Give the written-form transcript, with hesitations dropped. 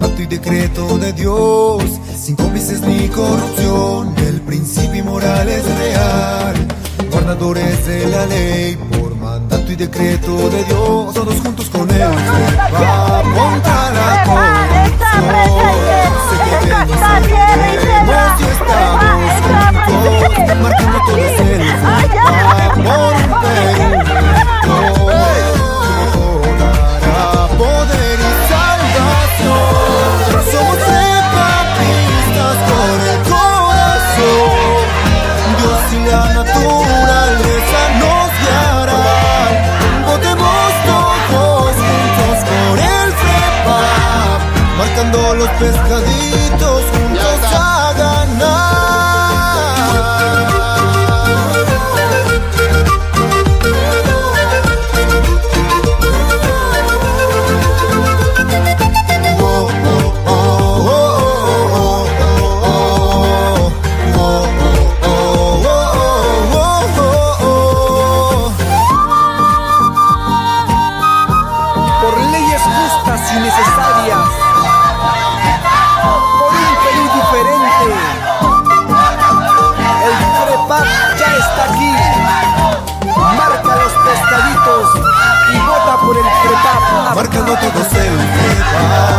mandato y decreto de Dios, sin cómplices ni corrupción, el principio moral es real. Guardadores de la ley, por mandato y decreto de Dios, todos juntos con él va contra la corrupción. Sé que venceremos y estamos juntos, marcando todo el va por un Perú dará poder y salvación. Somos epapistas con el corazón, Dios y la naturaleza nos guiarán. Votemos todos juntos por el FREPAP, marcando los pescaditos juntos a ganar. Marcando todos el FREPAP.